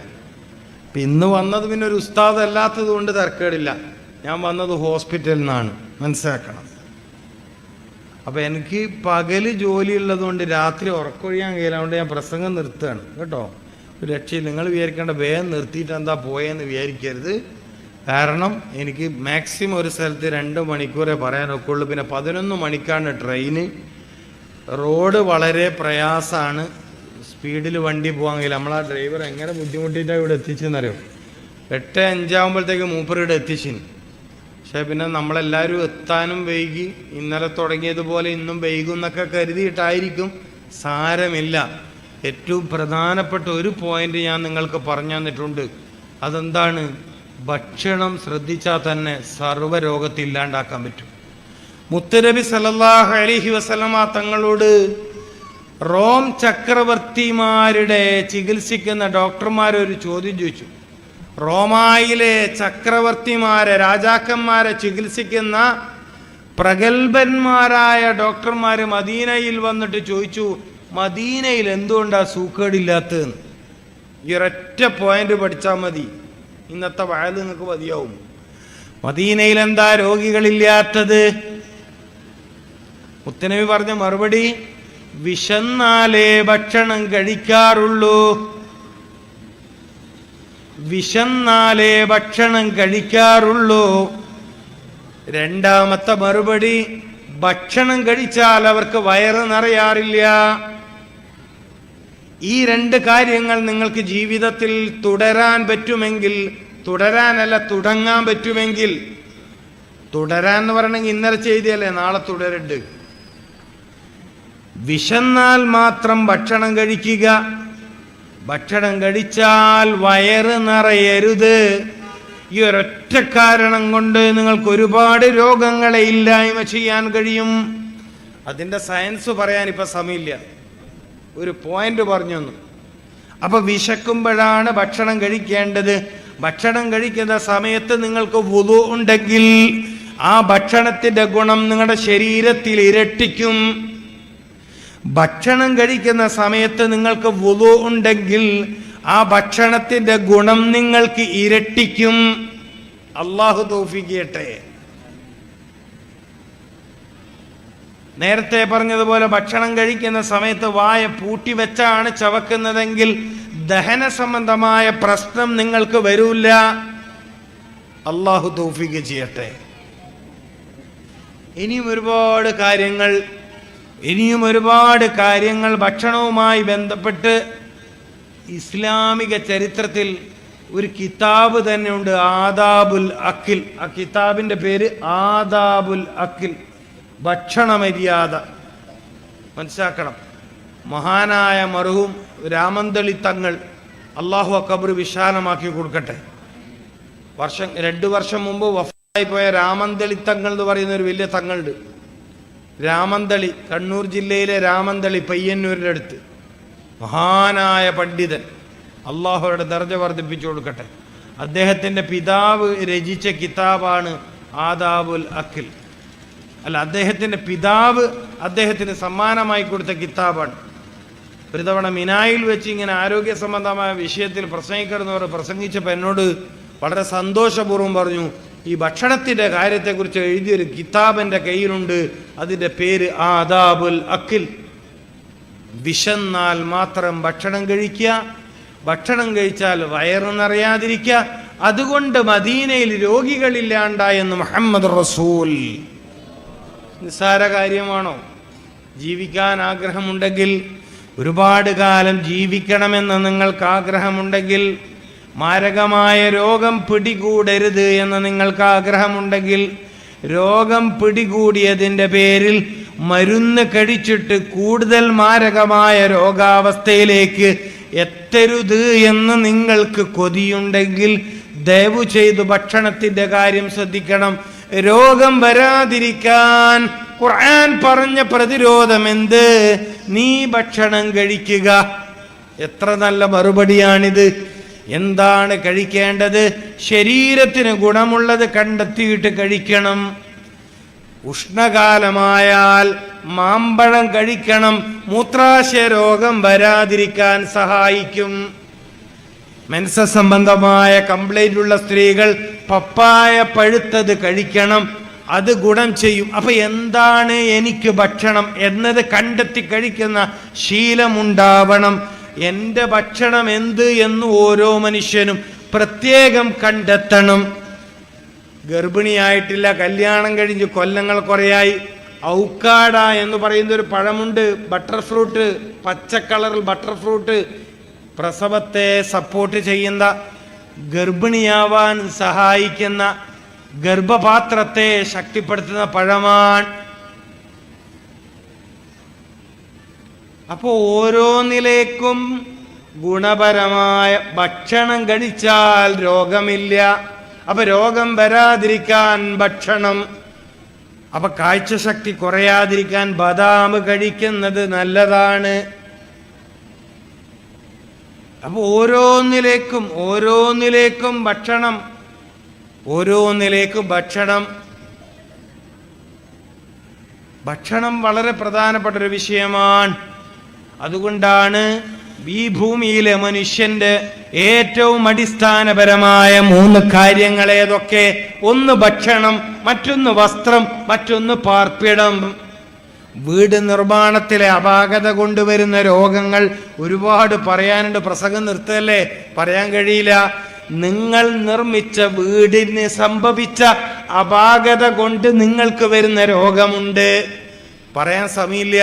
അപ്പം ഇന്ന് വന്നത് പിന്നെ ഒരു ഉസ്താദ് അല്ലാത്തത് കൊണ്ട് തരക്കേടില്ല. ഞാൻ വന്നത് ഹോസ്പിറ്റലിൽ നിന്നാണ്, മനസ്സിലാക്കണം. അപ്പം എനിക്ക് പകല് ജോലി ഉള്ളതുകൊണ്ട് രാത്രി ഉറക്കൊഴിയാൻ കഴിയില്ല. അതുകൊണ്ട് ഞാൻ പ്രസംഗം നിർത്തുകയാണ് കേട്ടോ. ഒരു രക്ഷയിൽ നിങ്ങൾ വിചാരിക്കേണ്ട, വേഗം നിർത്തിയിട്ട് എന്താ പോയെന്ന് വിചാരിക്കരുത്. കാരണം എനിക്ക് മാക്സിമം ഒരു സ്ഥലത്ത് 2 മണിക്കൂറേ പറയാനൊക്കെ ഉള്ളൂ. പിന്നെ 11 മണിക്കാണ് ട്രെയിന്. റോഡ് വളരെ പ്രയാസമാണ്. സ്പീഡിൽ വണ്ടി പോകാമെങ്കിൽ നമ്മളാ ഡ്രൈവർ എങ്ങനെ ബുദ്ധിമുട്ടിയിട്ടാണ് ഇവിടെ എത്തിച്ചെന്നറിയോ. 8:05 ആകുമ്പോഴത്തേക്ക് മൂപ്പർ ഇവിടെ എത്തിച്ചിന്. പക്ഷേ പിന്നെ നമ്മളെല്ലാവരും എത്താനും വൈകി. ഇന്നലെ തുടങ്ങിയതുപോലെ ഇന്നും വൈകും എന്നൊക്കെ കരുതിയിട്ടായിരിക്കും. സാരമില്ല. ഏറ്റവും പ്രധാനപ്പെട്ട ഒരു പോയിന്റ് ഞാൻ നിങ്ങൾക്ക് പറഞ്ഞു തന്നിട്ടുണ്ട്. അതെന്താണ്? ഭക്ഷണം ശ്രദ്ധിച്ചാൽ തന്നെ സർവ്വരോഗത്തെ ഇല്ലാണ്ടാക്കാൻ പറ്റും. മുത്തുനബി സല്ലല്ലാഹു അലൈഹി വസല്ലമ തങ്ങളോട് റോം ചക്രവർത്തിമാരുടെ ചികിത്സിക്കുന്ന ഡോക്ടർമാരൊരു ചോദ്യം ചോദിച്ചു. റോമായിലെ ചക്രവർത്തിമാരെ, രാജാക്കന്മാരെ ചികിത്സിക്കുന്ന പ്രഗത്ഭന്മാരായ ഡോക്ടർമാർ മദീനയിൽ വന്നിട്ട് ചോദിച്ചു, മദീനയിൽ എന്തുകൊണ്ടാണ് സൂക്കേടില്ലാത്തതെന്ന്. ഈ ഒരൊറ്റ പോയിന്റ് പഠിച്ചാൽ മതി, ഇന്നത്തെ വയൽ നിങ്ങൾക്ക് മതിയാവും. മദീനയിൽ എന്താ രോഗികളില്ലാത്തത്? മുത്തനബി പറഞ്ഞ മറുപടി, വിശന്നാലേ ഭക്ഷണം കഴിക്കാറുള്ളൂ. വിശന്നാലേ ഭക്ഷണം കഴിക്കാറുള്ളൂ. രണ്ടാമത്തെ മറുപടി, ഭക്ഷണം കഴിച്ചാൽ അവർക്ക് വയറ് നിറയാറില്ല. ഈ 2 കാര്യങ്ങൾ നിങ്ങൾക്ക് ജീവിതത്തിൽ തുടരാൻ പറ്റുമെങ്കിൽ, തുടരാനല്ല തുടങ്ങാൻ പറ്റുമെങ്കിൽ, തുടരാൻ എന്ന് പറയണമെങ്കിൽ ഇന്നലെ ചെയ്തല്ലേ നാളെ തുടരുണ്ട്. വിശന്നാൽ മാത്രം ഭക്ഷണം കഴിക്കുക, ഭക്ഷണം കഴിച്ചാൽ വയറ് നിറയരുത്. ഈ ഒരൊറ്റ കാരണം കൊണ്ട് നിങ്ങൾക്ക് ഒരുപാട് രോഗങ്ങളെ ഇല്ലായ്മ ചെയ്യാൻ കഴിയും. അതിൻ്റെ സയൻസ് പറയാൻ ഇപ്പം സമയമില്ല, ഒരു പോയിന്റ് പറഞ്ഞു തന്നു. അപ്പൊ വിശക്കുമ്പോഴാണ് ഭക്ഷണം കഴിക്കേണ്ടത്. ഭക്ഷണം കഴിക്കുന്ന സമയത്ത് നിങ്ങൾക്ക് വുളു ഉണ്ടെങ്കിൽ ആ ഭക്ഷണത്തിന്റെ ഗുണം നിങ്ങളുടെ ശരീരത്തിൽ ഇരട്ടിക്കും. ഭക്ഷണം കഴിക്കുന്ന സമയത്ത് നിങ്ങൾക്ക് വുളു ഉണ്ടെങ്കിൽ ആ ഭക്ഷണത്തിന്റെ ഗുണം നിങ്ങൾക്ക് ഇരട്ടിക്കും. അല്ലാഹു തൗഫീഖ് ചെയ്യട്ടെ. നേരത്തെ പറഞ്ഞതുപോലെ ഭക്ഷണം കഴിക്കുന്ന സമയത്ത് വായ പൂട്ടിവെച്ചാണ് ചവക്കുന്നതെങ്കിൽ ദഹന സംബന്ധമായ പ്രശ്നം നിങ്ങൾക്ക് വരൂല്ല. അല്ലാഹു തൗഫീഖ് ചെയ്യട്ടെ. ഇനിയും ഒരുപാട് കാര്യങ്ങൾ ഭക്ഷണവുമായി ബന്ധപ്പെട്ട് ഇസ്ലാമിക ചരിത്രത്തിൽ ഒരു കിതാബ് തന്നെ ഉണ്ട്, ആദാബുൽ അക്കിൽ. ആ കിതാബിന്റെ പേര് ആദാബുൽ അക്കിൽ, ഭക്ഷണ മര്യാദ. മനസ്സിലാക്കണം. മഹാനായ മർഹൂം രാമന്തളി തങ്ങൾ, അള്ളാഹു ഖബർ വിശാലമാക്കി കൊടുക്കട്ടെ, 2 വർഷം മുമ്പ് വഫായി പോയ രാമന്തളി തങ്ങൾ എന്ന് പറയുന്ന ഒരു വലിയ തങ്ങളുണ്ട്. രാമന്തളി, കണ്ണൂർ ജില്ലയിലെ രാമന്തളി, പയ്യന്നൂരിൻ്റെ അടുത്ത്. മഹാനായ പണ്ഡിതൻ, അള്ളാഹുയുടെ ദർജ വർദ്ധിപ്പിച്ചു കൊടുക്കട്ടെ. അദ്ദേഹത്തിൻ്റെ പിതാവ് രചിച്ച കിതാബാണ് ആദാബുൽ അക്കിൽ. അല്ല, അദ്ദേഹത്തിൻ്റെ പിതാവ് അദ്ദേഹത്തിന് സമ്മാനമായി കൊടുത്ത കിതാബാണ്. ഒരു തവണ മിനായിൽ വെച്ച് ഇങ്ങനെ ആരോഗ്യ സംബന്ധമായ വിഷയത്തിൽ പ്രസംഗിക്കണമെന്നവർ പ്രസംഗിച്ചപ്പോൾ എന്നോട് വളരെ സന്തോഷപൂർവ്വം പറഞ്ഞു, ഈ ഭക്ഷണത്തിൻ്റെ കാര്യത്തെക്കുറിച്ച് എഴുതിയൊരു കിതാബ് എൻ്റെ കയ്യിലുണ്ട്, അതിൻ്റെ പേര് ആദാബുൽ അക്കിൽ. വിശന്നാൽ മാത്രം ഭക്ഷണം കഴിക്കുക, ഭക്ഷണം കഴിച്ചാൽ വയറ് നിറയാതിരിക്കുക. അതുകൊണ്ട് മദീനയിൽ രോഗികളില്ലാണ്ടായെന്ന് മുഹമ്മദ് റസൂൽ. നിസ്സാര കാര്യമാണോ? ജീവിക്കാൻ ആഗ്രഹമുണ്ടെങ്കിൽ, ഒരുപാട് കാലം ജീവിക്കണമെന്ന് നിങ്ങൾക്ക് ആഗ്രഹമുണ്ടെങ്കിൽ, മാരകമായ രോഗം പിടികൂടരുത് എന്ന് നിങ്ങൾക്ക് ആഗ്രഹമുണ്ടെങ്കിൽ, രോഗം പിടികൂടിയതിൻ്റെ പേരിൽ മരുന്ന് കഴിച്ചിട്ട് കൂടുതൽ മാരകമായ രോഗാവസ്ഥയിലേക്ക് എത്തരുത് എന്ന് നിങ്ങൾക്ക് കൊതിയുണ്ടെങ്കിൽ ദയവു ചെയ്ത് ഭക്ഷണത്തിൻ്റെ കാര്യം ശ്രദ്ധിക്കണം. രോഗം വരാതിരിക്കാൻ ഖുർആൻ പറഞ്ഞ പ്രതിരോധം എന്ത്? നീ ഭക്ഷണം കഴിക്കുക. എത്ര നല്ല മറുപടിയാണിത്. എന്താണ് കഴിക്കേണ്ടത്? ശരീരത്തിന് ഗുണമുള്ളത് കണ്ടെത്തിയിട്ട് കഴിക്കണം. ഉഷ്ണകാലമായാൽ മാമ്പഴം കഴിക്കണം, മൂത്രാശയ രോഗം വരാതിരിക്കാൻ സഹായിക്കും. മെൻസസ് സംബന്ധമായ കംപ്ലൈന്റ് ഉള്ള സ്ത്രീകൾ പപ്പായ പഴുത്തത് കഴിക്കണം, അത് ഗുണം ചെയ്യും. അപ്പൊ എന്താണ് എനിക്ക് ഭക്ഷണം എന്നത് കണ്ടെത്തി കഴിക്കുന്ന ശീലമുണ്ടാവണം. എൻ്റെ ഭക്ഷണം എന്ത് എന്ന് ഓരോ മനുഷ്യനും പ്രത്യേകം കണ്ടെത്തണം. ഗർഭിണിയായിട്ടില്ല, കല്യാണം കഴിഞ്ഞ് കൊല്ലങ്ങൾ കുറയായി. ഔക്കാഡ എന്ന് പറയുന്നൊരു പഴമുണ്ട്, ബട്ടർ ഫ്രൂട്ട്, പച്ച കളറിൽ ബട്ടർ ഫ്രൂട്ട്, പ്രസവത്തെ സപ്പോർട്ട് ചെയ്യുന്ന, ഗർഭിണിയാവാൻ സഹായിക്കുന്ന, ഗർഭപാത്രത്തെ ശക്തിപ്പെടുത്തുന്ന പഴമാണ്. അപ്പോൾ ഓരോന്നിലേക്കും ഗുണപരമായ ഭക്ഷണം കഴിച്ചാൽ രോഗമില്ല. അപ്പൊ രോഗം വരാതിരിക്കാൻ ഭക്ഷണം, അപ്പൊ കാഴ്ചശക്തി കുറയാതിരിക്കാൻ ബദാം കഴിക്കുന്നത് നല്ലതാണ്. അപ്പൊ ഓരോന്നിലേക്കും ഭക്ഷണം, ഭക്ഷണം വളരെ പ്രധാനപ്പെട്ടൊരു വിഷയമാണ്. അതുകൊണ്ടാണ് ഈ ഭൂമിയിലെ മനുഷ്യന്റെ ഏറ്റവും അടിസ്ഥാനപരമായ 3 കാര്യങ്ങൾ ഏതൊക്കെ? ഒന്ന് ഭക്ഷണം, മറ്റൊന്ന് വസ്ത്രം, മറ്റൊന്ന് പാർപ്പിടം. വീട് നിർമ്മാണത്തിലെ അപാകത കൊണ്ടുവരുന്ന രോഗങ്ങൾ ഒരുപാട് പറയാനുണ്ട്. പ്രസംഗം നിർത്തല്ലേ, പറയാൻ കഴിയില്ല. നിങ്ങൾ നിർമ്മിച്ച വീടിന് സംഭവിച്ച അപാകത കൊണ്ട് നിങ്ങൾക്ക് വരുന്ന രോഗമുണ്ട്, പറയാൻ സമയമില്ല.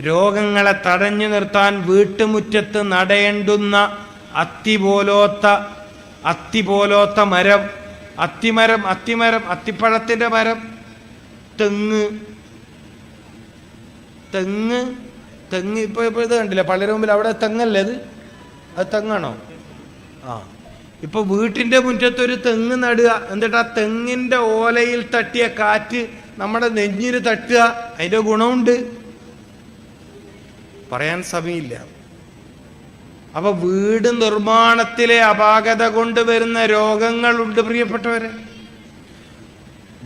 രോഗങ്ങളെ തടഞ്ഞു നിർത്താൻ വീട്ടുമുറ്റത്ത് നടയേണ്ടുന്ന അത്തി പോലോത്ത മരം, അത്തിപ്പഴത്തിൻ്റെ മരം, തെങ്ങ് ഇപ്പോൾ ഇത് കണ്ടില്ല പള്ളിയുടെ മുമ്പിൽ, അവിടെ തെങ്ങല്ലേ അത് തെങ്ങാണോ? ഇപ്പൊ വീട്ടിന്റെ മുറ്റത്തൊരു തെങ്ങ് നടുക, എന്നിട്ട് ആ തെങ്ങിന്റെ ഓലയിൽ തട്ടിയ കാറ്റ് നമ്മുടെ നെഞ്ഞിന് തട്ടുക, അതിന്റെ ഗുണമുണ്ട്, പറയാൻ സമയമില്ല. അപ്പൊ വീട് നിർമ്മാണത്തിലെ അപാകത കൊണ്ടുവരുന്ന രോഗങ്ങളുണ്ട് പ്രിയപ്പെട്ടവരെ.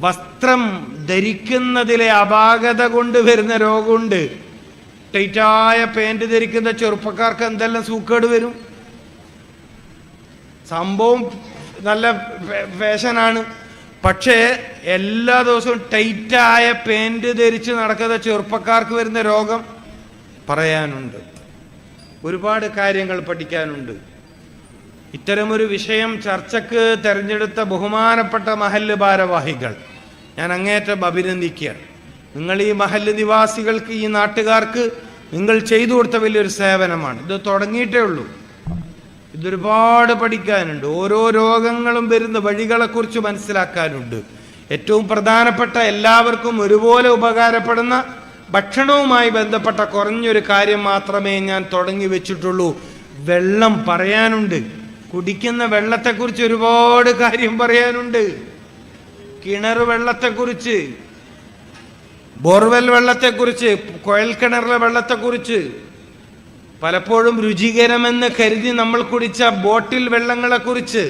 വസ്ത്രം ധരിക്കുന്നതിലെ അപാകത കൊണ്ടുവരുന്ന രോഗമുണ്ട്. ടൈറ്റായ പാൻറ് ധരിക്കുന്ന ചെറുപ്പക്കാർക്ക് എന്തെല്ലാം സൂക്കേട് വരും. സംഭവം നല്ല ഫാഷനാണ്, പക്ഷേ എല്ലാ ദിവസവും ടൈറ്റായ പാൻറ് ധരിച്ച് നടക്കുന്ന ചെറുപ്പക്കാർക്ക് വരുന്ന രോഗം പറയാനുണ്ട്. ഒരുപാട് കാര്യങ്ങൾ പഠിക്കാനുണ്ട്. ഇത്തരമൊരു വിഷയം ചർച്ചയ്ക്ക് തിരഞ്ഞെടുത്ത ബഹുമാനപ്പെട്ട മഹല്ല് ഭാരവാഹികൾ ഞാൻ അങ്ങേറ്റം അഭിനന്ദിക്കുകയാണ്. നിങ്ങൾ ഈ മഹല്ല് നിവാസികൾക്ക്, ഈ നാട്ടുകാർക്ക് നിങ്ങൾ ചെയ്തു കൊടുത്ത വലിയൊരു സേവനമാണ്. ഇത് തുടങ്ങിയിട്ടേ ഉള്ളൂ. ഇതൊരുപാട് പഠിക്കാനുണ്ട്. ഓരോ രോഗങ്ങളും വരുന്ന വഴികളെക്കുറിച്ച് മനസ്സിലാക്കാനുണ്ട്. ഏറ്റവും പ്രധാനപ്പെട്ട, എല്ലാവർക്കും ഒരുപോലെ ഉപകാരപ്പെടുന്ന ഭക്ഷണവുമായി ബന്ധപ്പെട്ട കുറഞ്ഞൊരു കാര്യം മാത്രമേ ഞാൻ തുടങ്ങി വെച്ചിട്ടുള്ളൂ. വെള്ളം പറയാനുണ്ട്. കുടിക്കുന്ന വെള്ളത്തെക്കുറിച്ച് ഒരുപാട് കാര്യം പറയാനുണ്ട്. കിണർ വെള്ളത്തെക്കുറിച്ച്, ബോർവെൽ വെള്ളത്തെക്കുറിച്ച്, കുഴൽക്കിണറിലെ വെള്ളത്തെക്കുറിച്ച്, പലപ്പോഴും രുചികരമെന്ന് കരുതി നമ്മൾ കുടിച്ച ബോട്ടിൽ വെള്ളങ്ങളെക്കുറിച്ച്,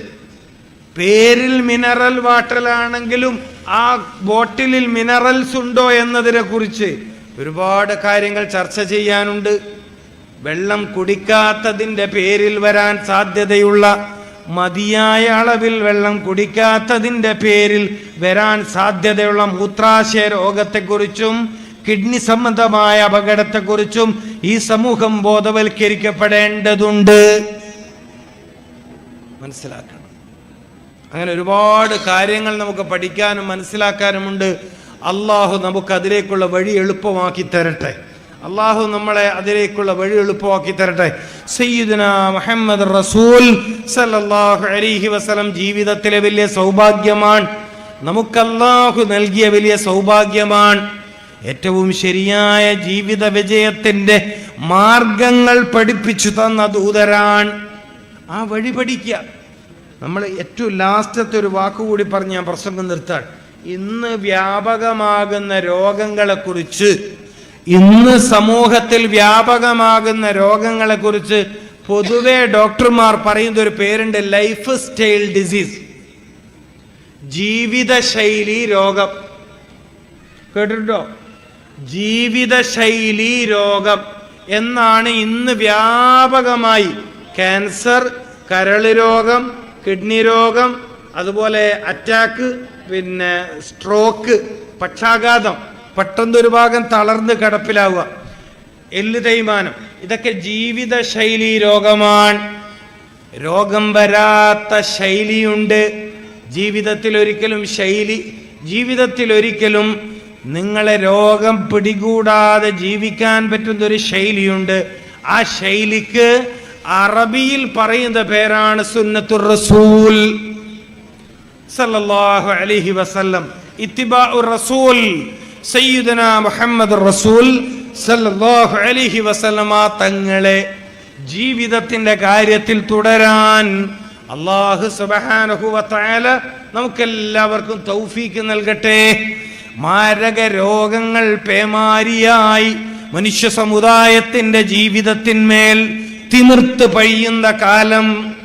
പേരിൽ മിനറൽ വാട്ടറാണെങ്കിലും ആ ബോട്ടിലിൽ മിനറൽസ് ഉണ്ടോ എന്നതിനെ കുറിച്ച് ഒരുപാട് കാര്യങ്ങൾ ചർച്ച ചെയ്യാനുണ്ട്. വെള്ളം കുടിക്കാത്തതിൻ്റെ പേരിൽ വരാൻ സാധ്യതയുള്ള, മതിയായ അളവിൽ വെള്ളം കുടിക്കാത്തതിൻ്റെ പേരിൽ വരാൻ സാധ്യതയുള്ള മൂത്രാശയ രോഗത്തെക്കുറിച്ചും കിഡ്നി സംബന്ധമായ അപകടത്തെക്കുറിച്ചും ഈ സമൂഹം ബോധവൽക്കരിക്കപ്പെടേണ്ടതുണ്ട്. മനസ്സിലാക്കണം. അങ്ങനെ ഒരുപാട് കാര്യങ്ങൾ നമുക്ക് പഠിക്കാനും മനസ്സിലാക്കാനുമുണ്ട്. അള്ളാഹു നമുക്ക് അതിലേക്കുള്ള വഴി എളുപ്പമാക്കി തരട്ടെ. അള്ളാഹു നമ്മളെ അതിലേക്കുള്ള വഴി എളുപ്പമാക്കി തരട്ടെ. സയ്യിദുനാ മുഹമ്മദ് റസൂൽ സല്ലല്ലാഹു അലൈഹി വസല്ലം ജീവിതത്തിലെ വലിയ സൗഭാഗ്യമാണ്, നമുക്ക് അള്ളാഹു നൽകിയ വലിയ സൗഭാഗ്യമാണ്. ഏറ്റവും ശരിയായ ജീവിത വിജയത്തിന്റെ മാർഗങ്ങൾ പഠിപ്പിച്ചു തന്ന ദൂതരാണ്. ആ വഴി പഠിക്കുക. നമ്മൾ ഏറ്റവും ലാസ്റ്റത്തെ ഒരു വാക്കുകൂടി പറഞ്ഞ് ഞാൻ പ്രസംഗം നിർത്താൻ. ഇന്ന് വ്യാപകമാകുന്ന രോഗങ്ങളെക്കുറിച്ച്, ഇന്ന് സമൂഹത്തിൽ വ്യാപകമാകുന്ന രോഗങ്ങളെക്കുറിച്ച് പൊതുവെ ഡോക്ടർമാർ പറയുന്ന ഒരു പേരുണ്ട്, ലൈഫ് സ്റ്റൈൽ ഡിസീസ്, ജീവിതശൈലി രോഗം. കേട്ടിട്ടുണ്ടോ? ജീവിതശൈലി രോഗം എന്നാണ് ഇന്ന് വ്യാപകമായി. ക്യാൻസർ, കരള് രോഗം, കിഡ്നി രോഗം, അതുപോലെ അറ്റാക്ക്, പിന്നെ സ്ട്രോക്ക്, പക്ഷാഘാതം, പെട്ടെന്നൊരു ഭാഗം തളർന്ന് കിടപ്പിലാവുക, എല്ല് തേയ്മാനം, ഇതൊക്കെ ജീവിതശൈലി രോഗമാണ്. രോഗം വരാത്ത ശൈലിയുണ്ട്, ജീവിതത്തിലൊരിക്കലും നിങ്ങളെ രോഗം പിടികൂടാതെ ജീവിക്കാൻ പറ്റുന്നൊരു ശൈലിയുണ്ട്. ആ ശൈലിക്ക് അറബിയിൽ പറയുന്ന പേരാണ് സുന്നത്തുർ റസൂൽ സല്ലല്ലാഹു അലൈഹി വസല്ലം. ഇത്തിബാഉർ റസൂൽ സയ്യിദുനാ മുഹമ്മദുർ റസൂൽ സല്ലല്ലാഹു അലൈഹി വസല്ലമ തങ്ങളെ ജീവിതത്തിന്റെ കാര്യത്തിൽ തുടരാൻ അല്ലാഹു സുബ്ഹാനഹു വ തആല നമുക്കെല്ലാവർക്കും തൗഫീക്ക് നൽകട്ടെ. മാരക രോഗങ്ങൾ പേമാരിയായി മനുഷ്യ സമുദായത്തിന്റെ ജീവിതത്തിന്മേൽ തിമിർത്ത് പയ്യുന്ന കാലം,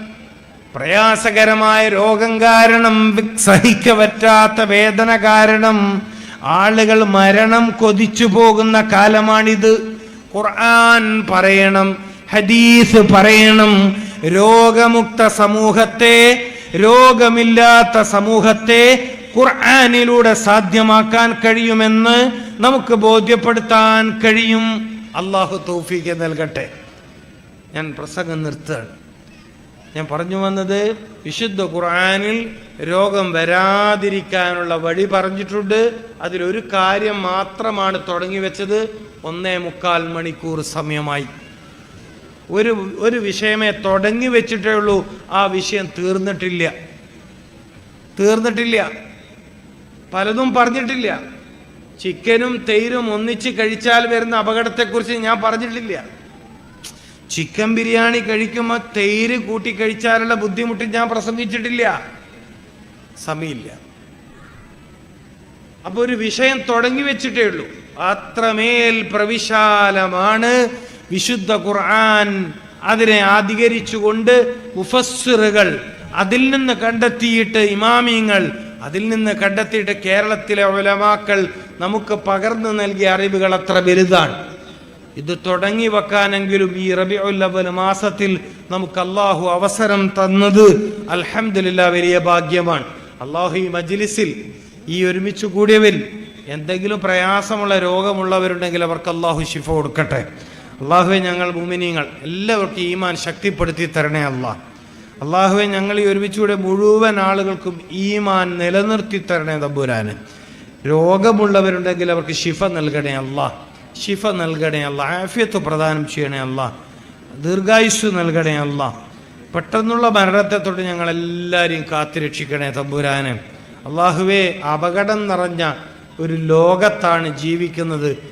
പ്രയാസകരമായ രോഗം കാരണം, സഹിക്ക പറ്റാത്ത വേദന കാരണം ആളുകൾ മരണം കൊതിച്ചു പോകുന്ന കാലമാണിത്. ഖുർആൻ പറയണം, ഹദീസ് പറയണം, രോഗമുക്ത സമൂഹത്തെ, രോഗമില്ലാത്ത സമൂഹത്തെ ഖുർആനിലൂടെ സാധ്യമാക്കാൻ കഴിയുമെന്ന് നമുക്ക് ബോധ്യപ്പെടുത്താൻ കഴിയും. അല്ലാഹു തൗഫീഖ് നൽകട്ടെ. ഞാൻ പ്രസംഗം നിർത്തുകയാണ്. ഞാൻ പറഞ്ഞു വന്നത്, വിശുദ്ധ ഖുർആനിൽ രോഗം വരാതിരിക്കാനുള്ള വഴി പറഞ്ഞിട്ടുണ്ട്. അതിലൊരു കാര്യം മാത്രമാണ് തുടങ്ങി വെച്ചത്. 1.25 മണിക്കൂർ സമയമായി. ഒരു വിഷയമേ തുടങ്ങി വെച്ചിട്ടേ ഉള്ളൂ. ആ വിഷയം തീർന്നിട്ടില്ല. പലതും പറഞ്ഞിട്ടില്ല. ചിക്കനും തൈരും ഒന്നിച്ച് കഴിച്ചാൽ വരുന്ന അപകടത്തെക്കുറിച്ച് ഞാൻ പറഞ്ഞിട്ടില്ല. ചിക്കൻ ബിരിയാണി കഴിക്കുമ്പോൾ തൈര് കൂട്ടി കഴിച്ചാലുള്ള ബുദ്ധിമുട്ട് ഞാൻ പ്രസംഗിച്ചിട്ടില്ല. സമയമില്ല. അപ്പൊ ഒരു വിഷയം തുടങ്ങി വെച്ചിട്ടേ ഉള്ളൂ. അത്രമേൽ പ്രവിശാലമാണ് വിശുദ്ധ ഖുർആൻ. അതിനെ അധികരിച്ചുകൊണ്ട് മുഫസ്സിറുകൾ അതിൽ നിന്ന് കണ്ടെത്തിയിട്ട്, ഇമാമിങ്ങൾ അതിൽ നിന്ന് കണ്ടെത്തിയിട്ട്, കേരളത്തിലെ ഉലമാക്കൾ നമുക്ക് പകർന്നു നൽകിയ അറിവുകൾ അത്ര വലുതാണ്. ഇത് തുടങ്ങി വെക്കാനെങ്കിലും ഈ റബീഉൽ അവ്വൽ മാസത്തിൽ നമുക്ക് അല്ലാഹു അവസരം തന്നത് അൽഹംദുലില്ലാഹ് വലിയ ഭാഗ്യമാണ്. അല്ലാഹു ഈ മജ്ലിസിൽ, ഈ ഒരുമിച്ച് കൂടിയവരിൽ എന്തെങ്കിലും പ്രയാസമുള്ള രോഗമുള്ളവരുണ്ടെങ്കിൽ അവർക്ക് അല്ലാഹു ശിഫ കൊടുക്കട്ടെ. അല്ലാഹുവേ, ഞങ്ങൾ മുഅ്മിനീങ്ങൾ എല്ലാവർക്കും ഈമാൻ ശക്തിപ്പെടുത്തി തരണേ അല്ലാഹ്. അല്ലാഹുവേ, ഞങ്ങൾ ഈ ഒരുമിച്ചുകൂടെ മുഴുവൻ ആളുകൾക്കും ഈമാൻ നിലനിർത്തി തരണേ തമ്പുരാന്. രോഗമുള്ളവരുണ്ടെങ്കിൽ അവർക്ക് ശിഫ നൽകണേ അല്ലാഹ്. ശിഫ നൽകണേ അല്ലാഹ്. ആഫിയത്ത് പ്രദാനം ചെയ്യണേ അല്ലാഹ്. ദീർഘായുസ് നൽകണേ അല്ലാഹ്. പെട്ടെന്നുള്ള മരണത്തെ തൊട്ട് ഞങ്ങളെല്ലാവരെയും കാത്തുരക്ഷിക്കണേ തമ്പുരാനെ. അല്ലാഹുവേ, അപകടം നിറഞ്ഞ ഒരു ലോകത്താണ് ജീവിക്കുന്നത്.